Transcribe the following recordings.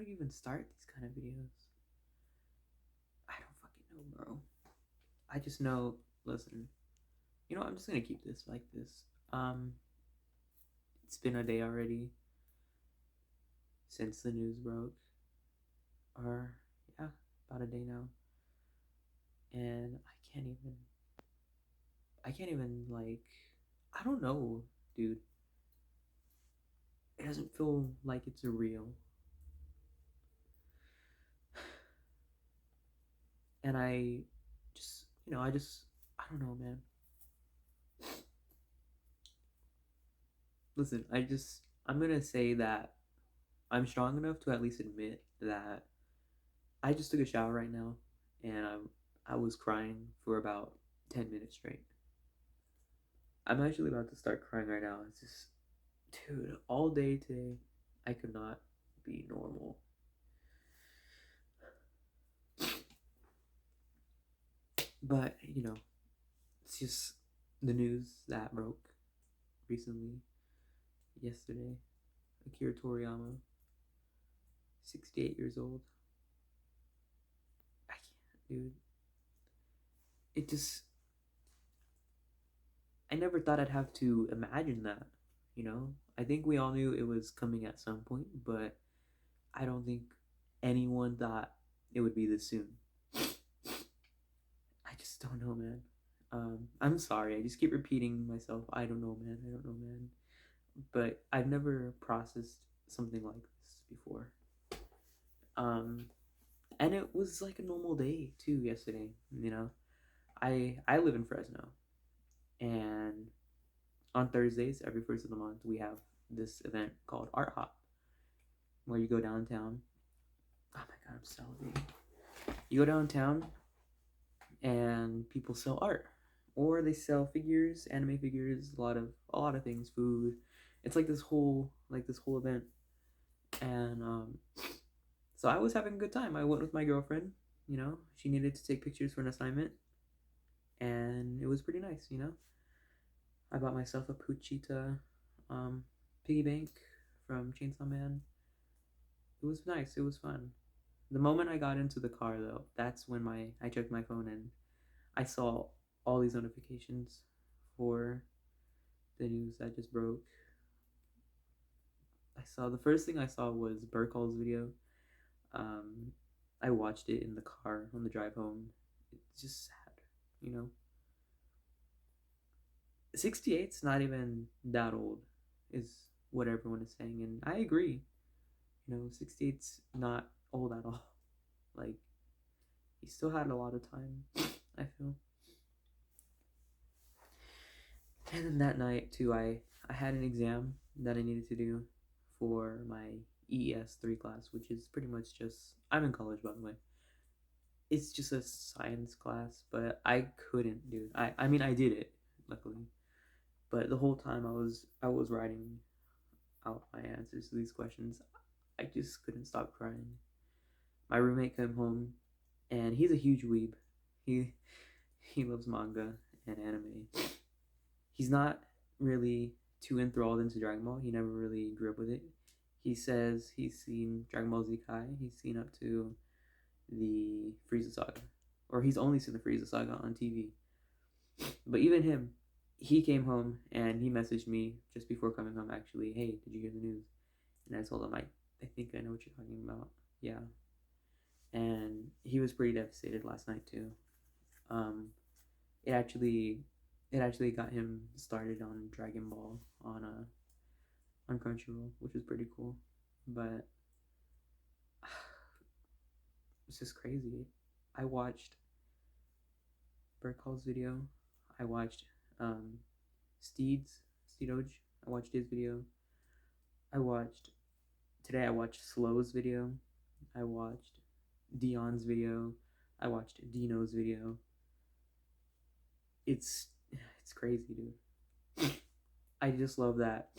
do you even start these kind of videos? I don't fucking know, bro. I just know, listen, I'm just gonna keep this like this. Um, it's been a day already since the news broke, or yeah, about a day now, and I can't even like, I don't know, dude. It doesn't feel like it's real, and just, I don't know, man. Listen, I'm gonna say that I'm strong enough to at least admit that I just took a shower right now, and I was crying for about 10 minutes straight. I'm actually about to start crying right now. It's just, dude, all day today, I could not be normal. But it's just the news that broke recently, yesterday. Akira Toriyama, 68 years old. I can't, dude. It just, I never thought I'd have to imagine that. I think we all knew it was coming at some point, but I don't think anyone thought it would be this soon. I just don't know, man. I'm sorry. I just keep repeating myself. I don't know, man. I don't know, man. But I've never processed something like this before. Um, and it was like a normal day too yesterday. I live in Fresno, and on Thursdays, every first of the month, we have this event called Art Hop, where you go downtown. Oh my god, I'm salivating. You go downtown, and people sell art, or they sell figures, anime figures, a lot of things, food. It's like this whole event, and so I was having a good time. I went with my girlfriend. She needed to take pictures for an assignment, and it was pretty nice. I bought myself a Puchita um, piggy bank from Chainsaw Man. It was nice. It was fun. The moment I got into the car, though, that's when I checked my phone and I saw all these notifications for the news that just broke. The first thing I saw was Burkall's video. Um, I watched it in the car on the drive home. It's just sad, you know. 68's not even that old, is what everyone is saying, and I agree. 68's not old at all. Like, he still had a lot of time, I feel. And then that night too, I had an exam that I needed to do for my EES 3 class, which is pretty much just, I'm in college, by the way. It's just a science class, but I couldn't do it. I mean, I did it, luckily, but the whole time I was writing out my answers to these questions. I just couldn't stop crying. My roommate came home, and he's a huge weeb. He he loves manga and anime. He's not really too enthralled into Dragon Ball. He never really grew up with it. He says he's seen Dragon Ball Z Kai. He's seen up to the Frieza saga, or he's only seen the Frieza saga on TV. But even him, he came home and he messaged me just before coming home. Actually, hey, did you hear the news? And I told him I think I know what you're talking about. Yeah, and he was pretty devastated last night too. Um, it actually it actually got him started on Dragon Ball on Crunchyroll, which was pretty cool. But it's just crazy. I watched Burkall's video. I watched um, Steedoj. I watched his video. I watched today. I watched Slow's video. I watched Dion's video. I watched Dino's video. It's crazy, dude. I just love that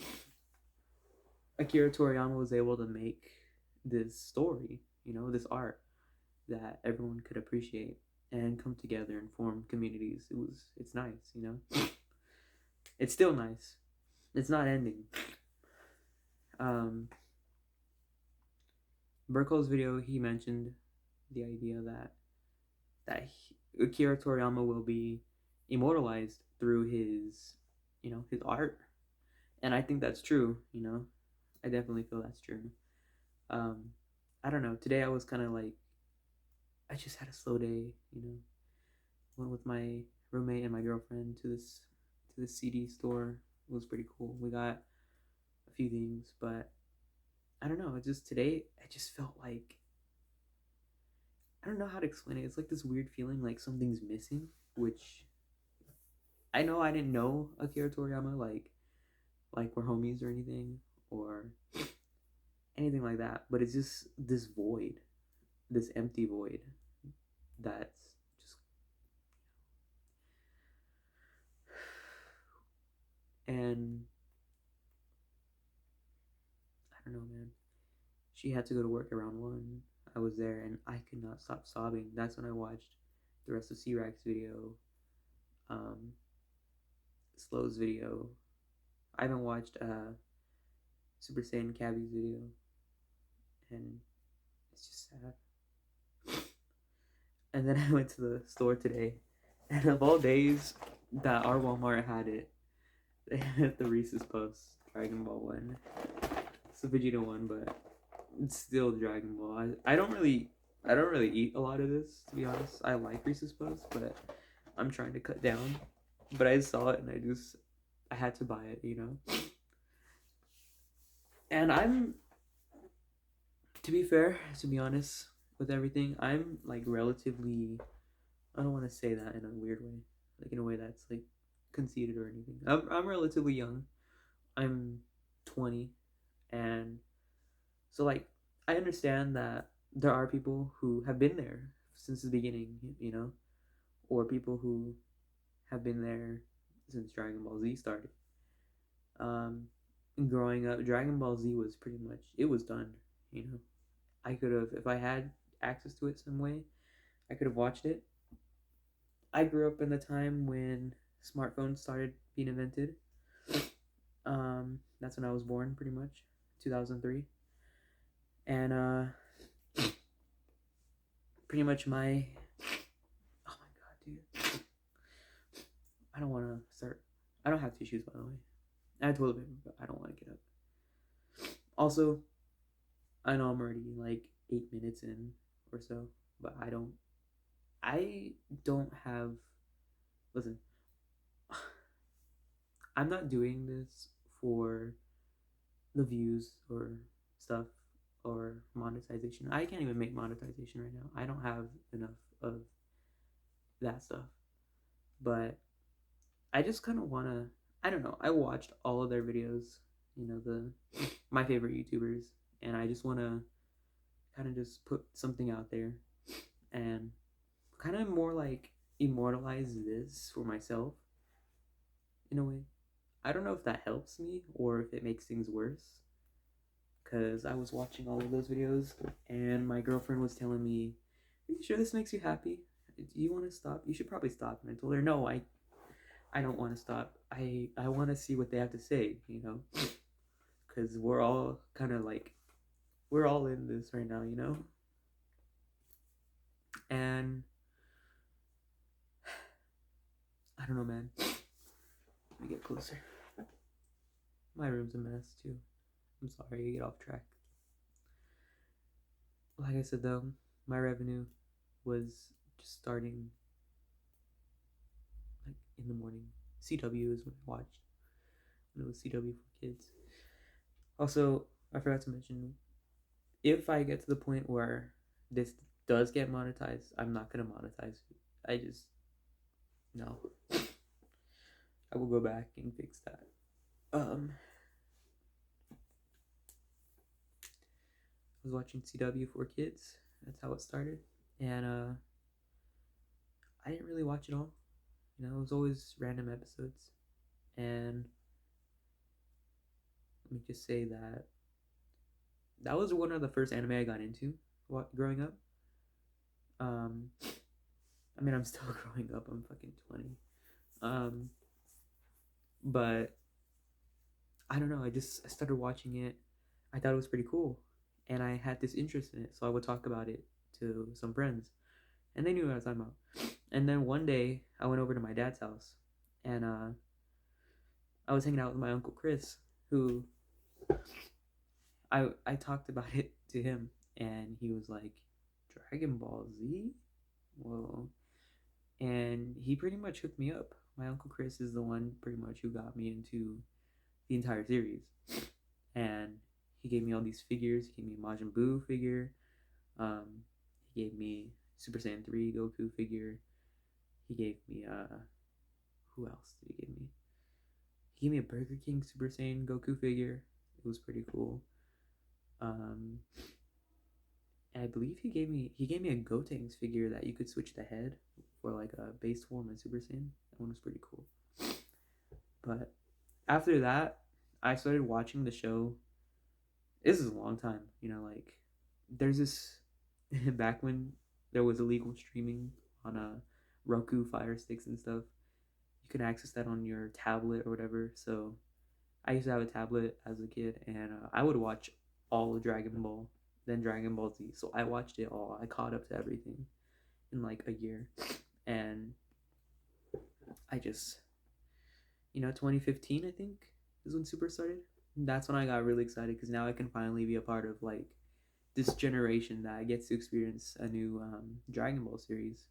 Akira Toriyama was able to make this story, this art that everyone could appreciate and come together and form communities. It's nice. It's still nice. It's not ending. Um, Burko's video, he mentioned the idea Akira Toriyama will be immortalized through his, his art, and I think that's true. I definitely feel that's true. Um, I don't know. Today I was kind of like, I just had a slow day. Went with my roommate and my girlfriend to this CD store. It was pretty cool. We got a few things, but I don't know. It just today I just felt like I don't know how to explain it. It's like this weird feeling like something's missing, which I know I didn't know Akira Toriyama like we're homies or anything or anything like that, but it's just this void, this empty void that's just and I don't know, man. She had to go to work around 1. I was there and I could not stop sobbing. That's when I watched the rest of C-Rack's video, um, Slow's video. I haven't watched Super Saiyan Cabby's video, and it's just sad. And then I went to the store today, and of all days that our Walmart had it, they had the Reese's Puffs Dragon Ball one. It's the Vegeta one, but it's still Dragon Ball. I don't really eat a lot of this, to be honest. I like Reese's Puffs, but I'm trying to cut down. But I saw it and I had to buy it. And to be fair, to be honest with everything, I'm like relatively. I don't want to say that in a weird way, like in a way that's like conceited or anything. I'm relatively young. I'm 20, and so like I understand that there are people who have been there since the beginning, or people who have been there since Dragon Ball Z started. Um, Growing up, Dragon Ball Z was pretty much it was done. You know, I could have if I had access to it some way, I could have watched it. I grew up in the time when smartphones started being invented. That's when I was born, pretty much, 2003, and pretty much my. Oh my god, dude! I don't want to start. I don't have tissues, by the way. I had toilet paper, but I don't want to get up. Also, I know I'm already like 8 minutes in or so, but I don't. I don't have. Listen, I'm not doing this for the views or stuff or monetization. I can't even make monetization right now. I don't have enough of that stuff. But I just kind of want to I don't know. I watched all of their videos, the my favorite YouTubers, and I just want to kind of just put something out there and kind of more like immortalize this for myself in a way. I don't know if that helps me or if it makes things worse because I was watching all of those videos and my girlfriend was telling me, "Are you sure this makes you happy? Do you want to stop? You should probably stop." And I told her, "No, I don't want to stop. I want to see what they have to say, because we're all kind of like we're all in this right now. And I don't know, man. Let me get closer. My room's a mess too. I'm sorry, I get off track. Like I said though, my revenue was just starting like in the morning. CW is when I watched when it was CW for kids. Also, I forgot to mention, if I get to the point where this does get monetized, I'm not gonna monetize it. I just no. I will go back and fix that. I was watching CW for kids. That's how it started, and I didn't really watch it all. It was always random episodes, and let me just say that was one of the first anime I got into growing up. Um, I mean, I'm still growing up. I'm fucking 20. Um, but I don't know. I started watching it. I thought it was pretty cool, and I had this interest in it, so I would talk about it to some friends, and they knew what I was talking about. And then one day, I went over to my dad's house, and I was hanging out with my uncle Chris, who I talked about it to him, and he was like, "Dragon Ball Z, whoa!" And he pretty much hooked me up. My uncle Chris is the one pretty much who got me into the entire series, and he gave me all these figures. He gave me a Majin Buu figure. Um, he gave me Super Saiyan 3 Goku figure. He gave me who else did he give me? He gave me a Burger King Super Saiyan Goku figure. It was pretty cool. Um, and I believe he gave me a Gotenks figure that you could switch the head for like a base form and Super Saiyan. That one was pretty cool. But after that, I started watching the show. This is a long time, like there's this back when there was illegal streaming on Roku Fire Sticks and stuff. You can access that on your tablet or whatever. So I used to have a tablet as a kid, and I would watch all of Dragon Ball, then Dragon Ball Z. So I watched it all. I caught up to everything in like a year, and I just, 2015 I think is when Super started. That's when I got really excited because now I can finally be a part of like this generation that gets to experience a new Dragon Ball series.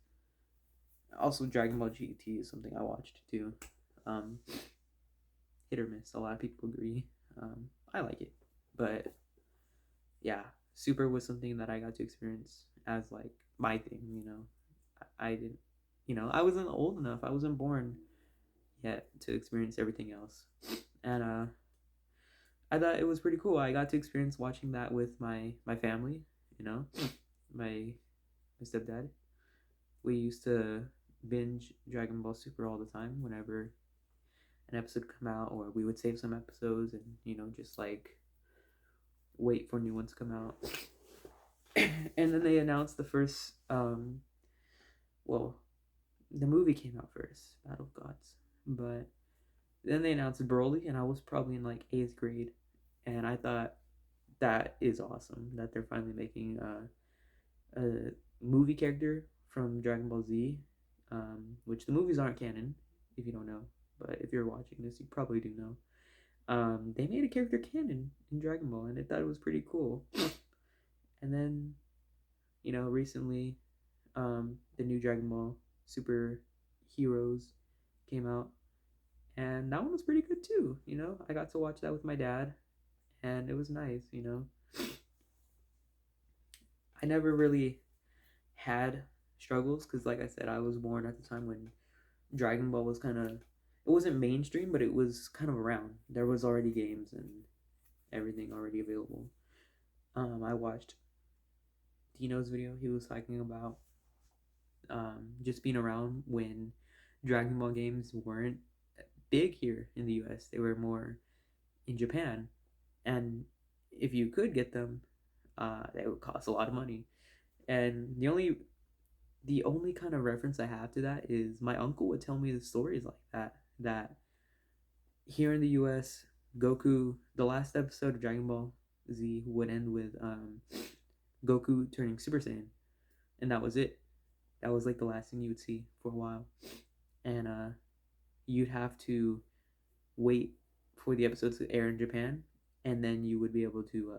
Also, Dragon Ball GT is something I watched too. Um, Hit or miss. A lot of people agree. I like it, but yeah, Super was something that I got to experience as like my thing. I didn't. I wasn't old enough. I wasn't born yet to experience everything else, and I thought it was pretty cool. I got to experience watching that with my family. You know, my my stepdad. We used to binge Dragon Ball Super all the time whenever an episode come out, or we would save some episodes and just like wait for new ones to come out. And then they announced the first well, the movie came out first, Battle of Gods, but then they announced Broly, and I was probably in like 8th grade, and I thought that is awesome that they're finally making a movie character from Dragon Ball Z, which the movies aren't canon, if you don't know, but if you're watching this, you probably do know. They made a character canon in Dragon Ball, and I thought it was pretty cool. And then, recently, the new Dragon Ball Super Heroes came out, and that one was pretty good too. I got to watch that with my dad, and it was nice. I never really had struggles because, like I said, I was born at the time when Dragon Ball was kind of, it wasn't mainstream, but it was kind of around. There was already games and everything already available. I watched Dino's video. He was talking about just being around when Dragon Ball games weren't big here in the U.S. They were more in Japan, and if you could get them, they would cost a lot of money. And the only kind of reference I have to that is my uncle would tell me the stories like that. That here in the U.S., Goku, the last episode of Dragon Ball Z would end with Goku turning Super Saiyan, and that was it. That was like the last thing you would see for a while, and you'd have to wait for the episodes to air in Japan, and then you would be able to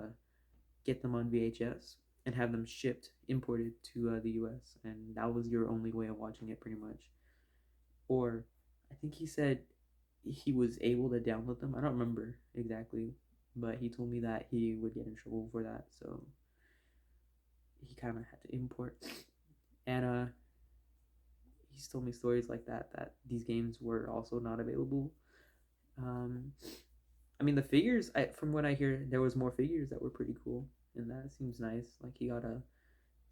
get them on VHS and have them shipped, imported to the US, and that was your only way of watching it, pretty much. Or I think he said he was able to download them. I don't remember exactly, but he told me that he would get in trouble for that, so he kind of had to import. And he's told me stories like that these games were also not available. Um, I mean, the figures. From what I hear, there was more figures that were pretty cool, and that seems nice. Like he got a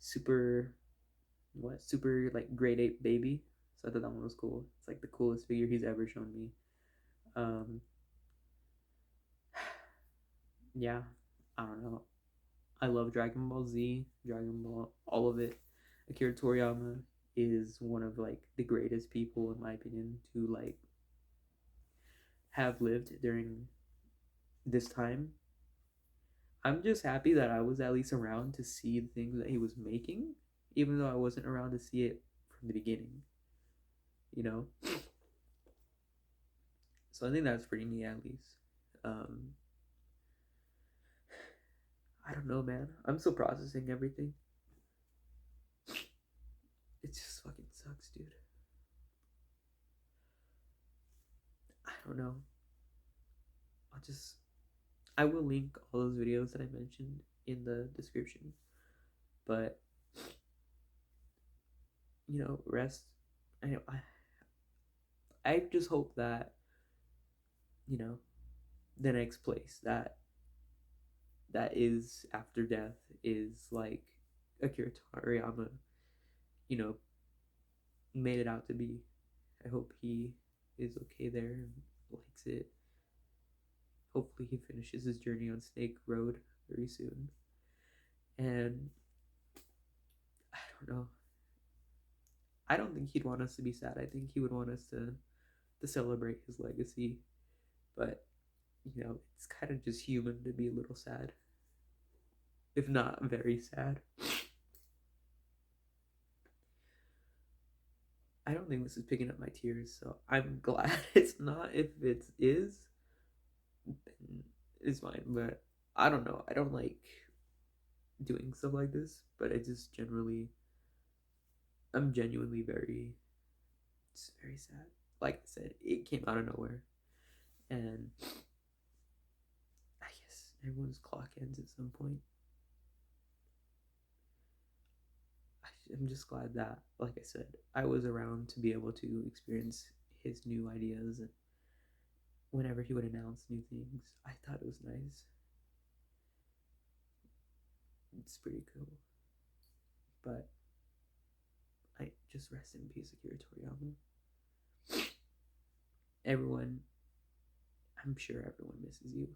super, super like grade 8 baby. So I thought that one was cool. It's like the coolest figure he's ever shown me. Um, yeah, I don't know. I love Dragon Ball Z, Dragon Ball, all of it. Akira Toriyama is one of like the greatest people in my opinion to like have lived during this time. I'm just happy that I was at least around to see the things that he was making, even though I wasn't around to see it from the beginning, you know? So I think that's pretty neat, at least. Um, I don't know, man. I'm still processing everything. It just fucking sucks, dude. I don't know. I'll just. I will link all those videos that I mentioned in the description. But, rest. I just hope that, you know, the next place that is after death is like Akira Toriyama, you know, made it out to be. I hope he is okay there and likes it. Hopefully he finishes his journey on Snake Road very soon. And I don't know. I don't think he'd want us to be sad. I think he would want us to celebrate his legacy. But, it's kind of just human to be a little sad. If not very sad. I don't think this is picking up my tears, so I'm glad it's not. If it is, then it's fine. But I don't know. I don't like doing stuff like this, but I just generally, I'm genuinely it's very sad. Like I said, it came out of nowhere, and I guess everyone's clock ends at some point. I'm just glad that, like I said, I was around to be able to experience his new ideas, and whenever he would announce new things, I thought it was nice. It's pretty cool. But I just rest in peace, Akira Toriyama. Everyone, I'm sure everyone misses you.